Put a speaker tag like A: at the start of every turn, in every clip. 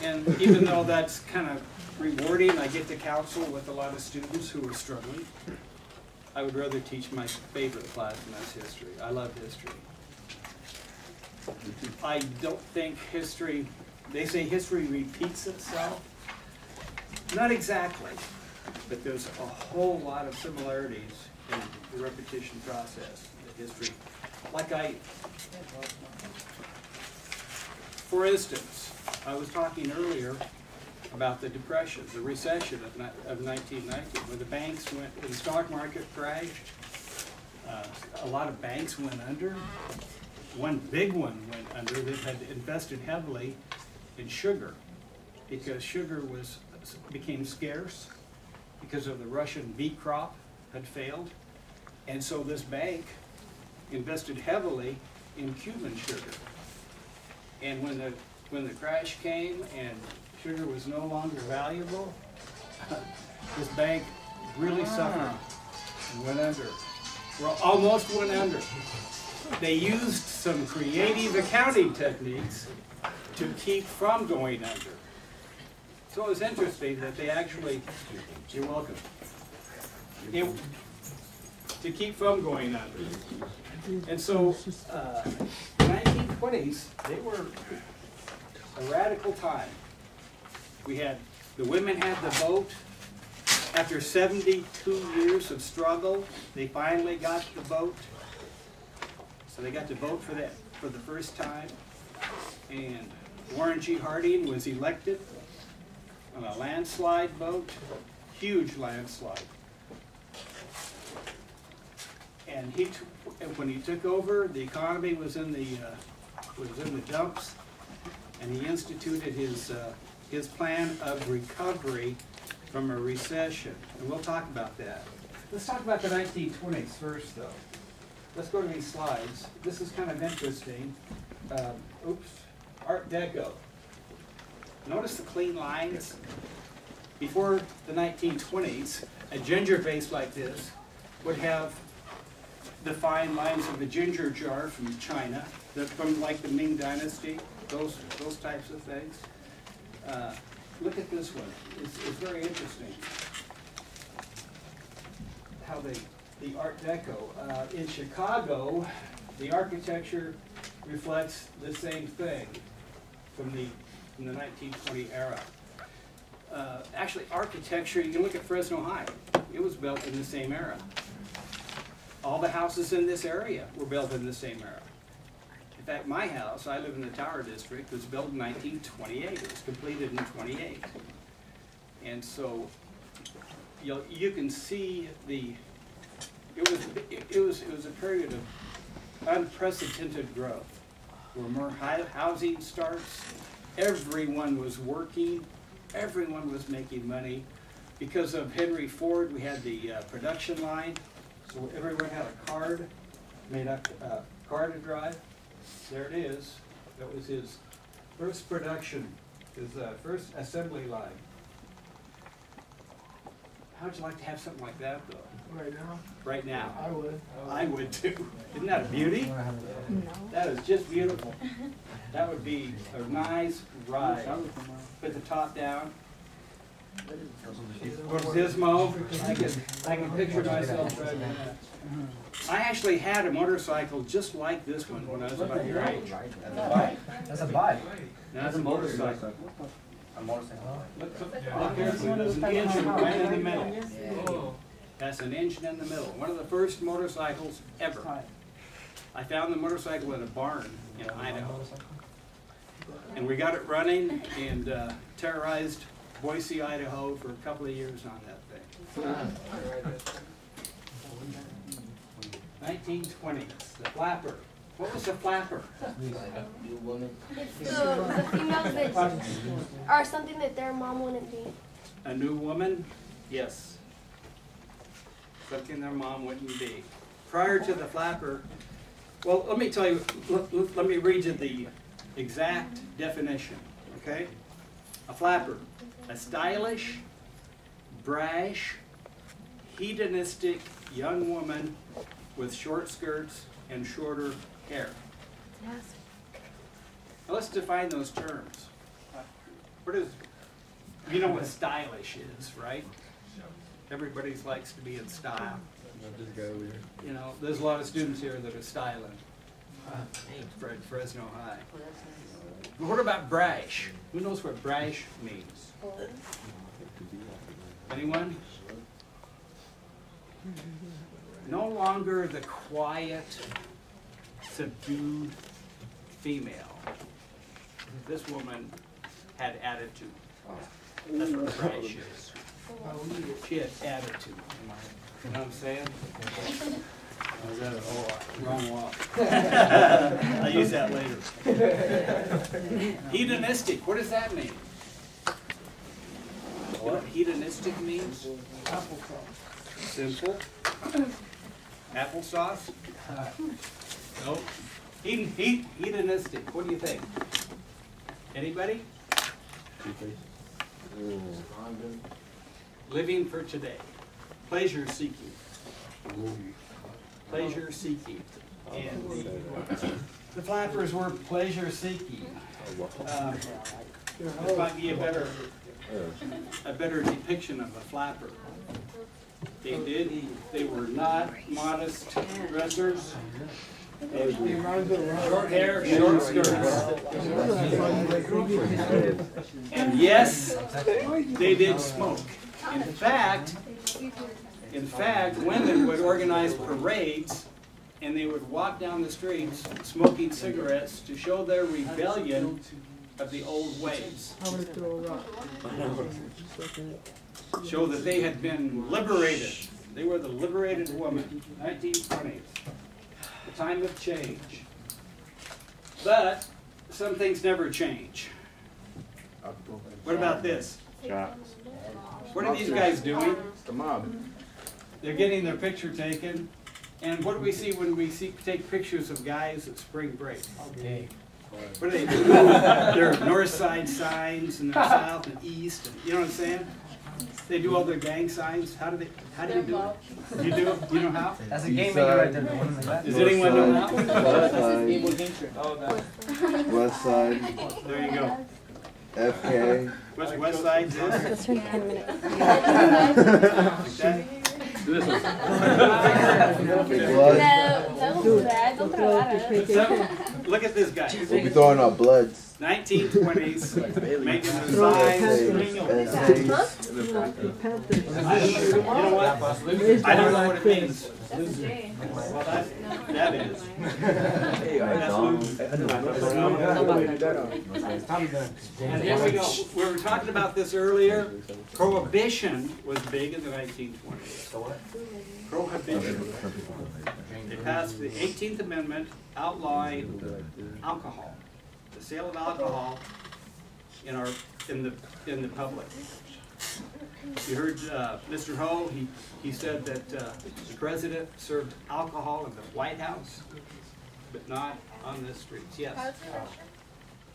A: And even though that's kind of rewarding, I get to counsel with a lot of students who are struggling. I would rather teach my favorite class, and that's history. I love history. I don't think history, they say history repeats itself. Not exactly, but there's a whole lot of similarities in the repetition process of history. For instance, I was talking earlier about the Depression, the recession of 1990, when the banks went, when the stock market crashed. A lot of banks went under. One big one went under that had invested heavily in sugar, because sugar became scarce because of the Russian wheat crop had failed. And so this bank invested heavily in Cuban sugar. And when the crash came and sugar was no longer valuable, this bank really suffered and went under. Well, almost went under. They used some creative accounting techniques to keep from going under. So it was interesting that they actually, you're welcome, to keep from going under. And so the 1920s, they were a radical time. The women had the vote. After 72 years of struggle, they finally got the vote. So they got to vote for that for the first time. And Warren G. Harding was elected on a landslide vote, huge landslide. And when he took over, the economy was in the dumps, and he instituted his plan of recovery from a recession. And we'll talk about that. Let's talk about the 1920s first, though. Let's go to these slides. This is kind of interesting. Art Deco. Notice the clean lines. Before the 1920s, a ginger vase like this would have the fine lines of a ginger jar from China, from like the Ming Dynasty, those types of things. Look at this one. It's very interesting how the Art Deco. In Chicago, the architecture reflects the same thing from the 1920 era. Actually, architecture, you can look at Fresno High. It was built in the same era. All the houses in this area were built in the same era. In fact, my house, I live in the Tower District, was built in 1928. It was completed in 28. And so you can see it was a period of unprecedented growth. There were more housing starts. Everyone was working. Everyone was making money. Because of Henry Ford, we had the production line. So everyone had a card, made up car to drive. There it is. That was his first production, his first assembly line. How'd you like to have something like that, though?
B: Right now?
A: Right now.
B: I would.
A: I would, too. Isn't that a beauty?
C: No.
A: That is just beautiful. That would be a nice ride. Put the top down. Gizmo. I can picture myself driving that. I actually had a motorcycle just like this one when I was about your age.
D: That's a bike. That's a bike.
A: Now that's a motorcycle.
D: A motorcycle.
A: Look carefully. There's an engine right in the middle. That's an engine in the middle. One of the first motorcycles ever. I found the motorcycle in a barn in Idaho. And we got it running and terrorized Boise, Idaho for a couple of years on that thing. 1920s, the flapper. What was the flapper?
D: New woman.
C: It's the females that are something that their mom wouldn't be.
A: A new woman? Yes. Something their mom wouldn't be. Prior to the flapper, well, let me tell you, let me read you the exact definition, okay? A flapper, a stylish, brash, hedonistic young woman with short skirts and shorter hair.
C: Yes.
A: Now let's define those terms. What is, you know what stylish is, right? Everybody likes to be in style. You know, there's a lot of students here that are styling. Fresno High. But what about brash? Who knows what brash means? Anyone? No longer the quiet, subdued female. This woman had attitude. That's what brash is. She had attitude. You know what I'm saying? Oh, is that wrong walk? I'll use that later. Hedonistic, what does that mean? You know what hedonistic means? Applesauce. Simple. Applesauce? No. Hedonistic, what do you think? Anybody? Living for today. Pleasure seeking. Pleasure seeking. And the flappers were pleasure seeking. This might be a better depiction of a flapper. They were not modest dressers. Short hair, short skirts. And yes, they did smoke. In fact, women would organize parades and they would walk down the streets smoking cigarettes to show their rebellion of the old ways. Show that they had been liberated. They were the liberated woman, 1920s, the time of change. But some things never change. What about this? What are these guys doing?
B: The mob.
A: They're getting their picture taken. And what do we see when we take pictures of guys at spring break?
D: Okay.
A: What do they do? Their north side signs and their south and east. And, you know what I'm saying? They do all their gang signs. How do you do it? You do it? You know how?
D: That's a game maker right there. The one in the back.
A: Does anyone know how?
B: West side,
A: There you go.
B: FK.
A: What's west side?
E: Let's turn 10 minutes.
A: Like that?
B: Big blood.
C: Don't throw that at us.
A: So, look at this guy.
B: We'll be throwing out bloods.
A: 1920s, making the signs. You know what? I don't know what it means. Well, that is. That's and here we go. We were talking about this earlier. Prohibition was big in the 1920s. Prohibition. They passed the 18th Amendment outlawing alcohol, the sale of alcohol in the public. You heard Mr. Ho. He said that the president served alcohol in the White House, but not on the streets. Yes.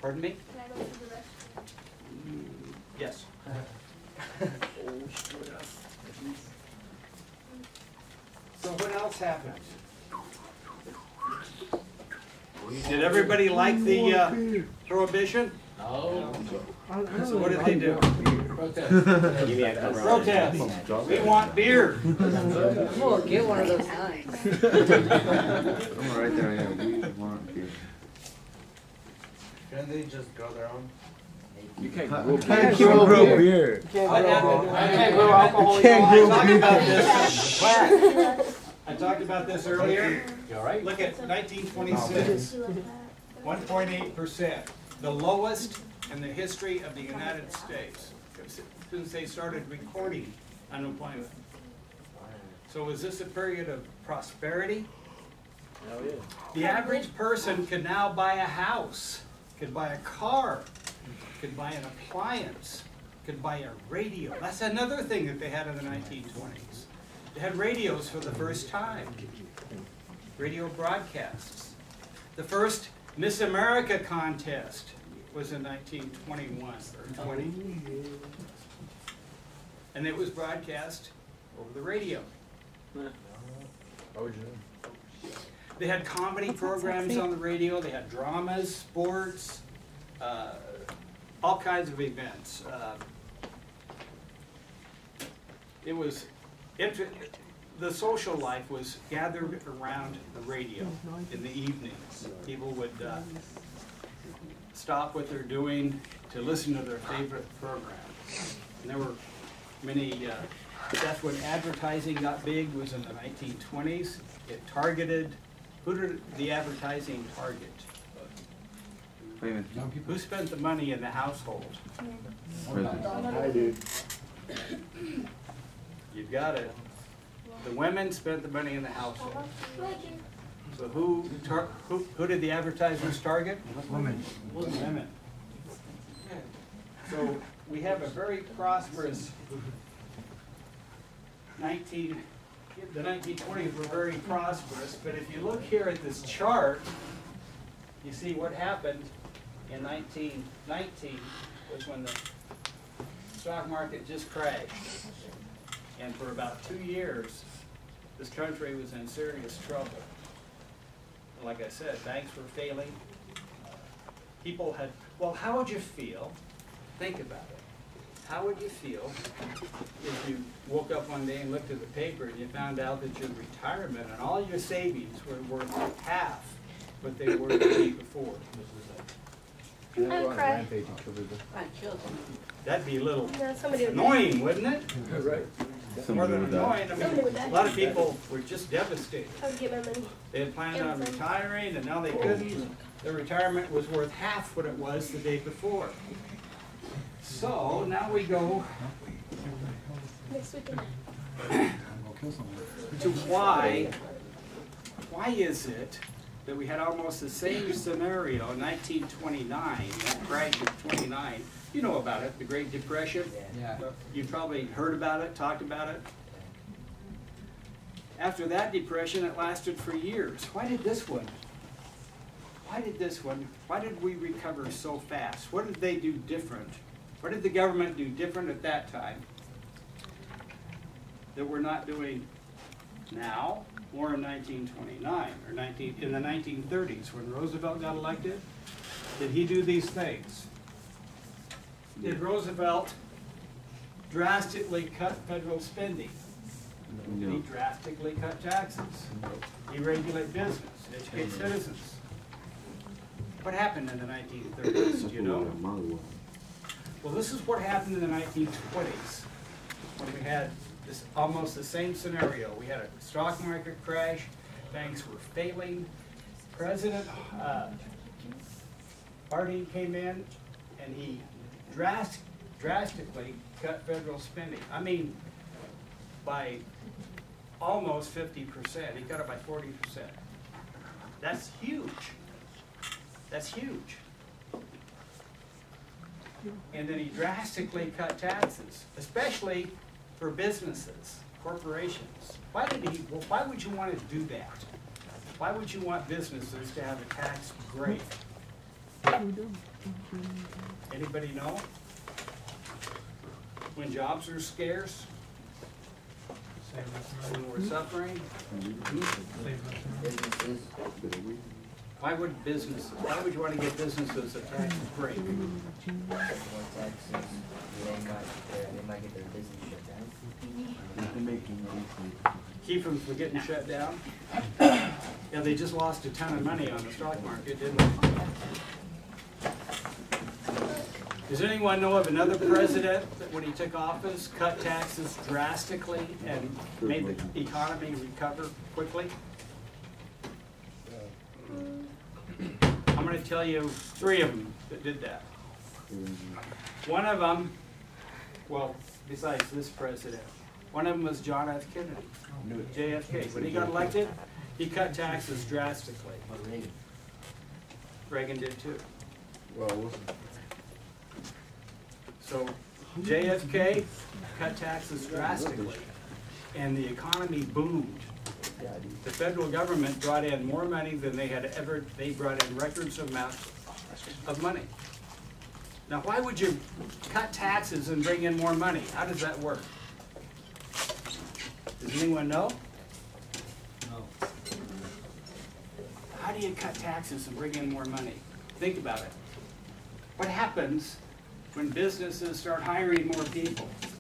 A: Pardon me?
C: Can I go to the restroom?
A: Yes. So what else happened? Did everybody like the prohibition?
D: No.
A: So what did they do? Protest. We want beer.
F: Oh, get one of those signs.
B: I'm right there, yeah. We want beer.
D: Can't they just grow their own?
B: You can't
E: grow
B: beer.
A: I talked about this earlier.
D: You alright?
A: Look at 1926, 1.8%, the lowest in the history of the United States since they started recording unemployment. So is this a period of prosperity?
D: Oh, yeah.
A: The average person could now buy a house, could buy a car, could buy an appliance, could buy a radio. That's another thing that they had in the 1920s. They had radios for the first time. Radio broadcasts. The first Miss America contest was in 1921 or 20. And it was broadcast over the radio. They had comedy programs on the radio. They had dramas, sports. all kinds of events. It was, the social life was gathered around the radio in the evenings. People would stop what they're doing to listen to their favorite program. And there were many, that's when advertising got big, was in the 1920s. It targeted, who did the advertising target?
B: Wait a minute.
A: Who spent the money in the household?
B: President.
D: I do.
A: You've got it. The women spent the money in the household. So who did the advertisers target?
D: Women.
A: Women. So we have a very prosperous the 1920s were very prosperous, but if you look here at this chart, you see what happened in 1919 was when the stock market just crashed. And for about 2 years, this country was in serious trouble. Like I said, banks were failing. People had, well, how would you feel? Think about it. How would you feel if you woke up one day and looked at the paper and you found out that your retirement and all your savings were worth half what they were the day before?
C: I would cry.
A: That'd be a little
C: No, somebody would
A: annoying, wouldn't it?
D: Right.
A: More than annoying. I
C: Somebody would
A: mean,
C: die.
A: a lot of people were just devastated.
C: I would get my money.
A: They had planned on retiring and now they couldn't. Their retirement was worth half what it was the day before. So now we go
C: Next weekend.
A: to why is it that we had almost the same scenario in 1929, that crash of 29. You know about it, the Great Depression.
D: Yeah.
A: You've probably heard about it, talked about it. After that depression, it lasted for years. Why did we recover so fast? What did they do different? What did the government do different at that time that we're not doing now or in 1929 or in the 1930s when Roosevelt got elected? Did he do these things? Did Roosevelt drastically cut federal spending? Did he drastically cut taxes? Deregulate business, educate citizens? What happened in the 1930s, do you know? Well, this is what happened in the 1920s, when we had this almost the same scenario. We had a stock market crash, banks were failing. President Harding came in and he drastically cut federal spending. I mean, by almost 50%. He cut it by 40%. That's huge. That's huge. And then he drastically cut taxes, especially for businesses, corporations. Why would you want to do that? Why would you want businesses to have a tax break? Anybody know? When jobs are scarce, when we're suffering. Why would you want to give businesses a tax break? Keep them from getting shut down? Yeah, they just lost a ton of money on the stock market, didn't they? Does anyone know of another president that when he took office, cut taxes drastically and made the economy recover quickly? I'm going to tell you 3 of them that did that. One of them, well, besides this president, one of them was John F. Kennedy, JFK. When he got elected, he cut taxes drastically. Reagan did too.
D: Well,
A: So JFK cut taxes drastically, and the economy boomed. The federal government brought in more money than they brought in records amounts of money. Now, why would you cut taxes and bring in more money? How does that work? Does anyone know? No. How do you cut taxes and bring in more money? Think about it. happens when businesses start hiring more people.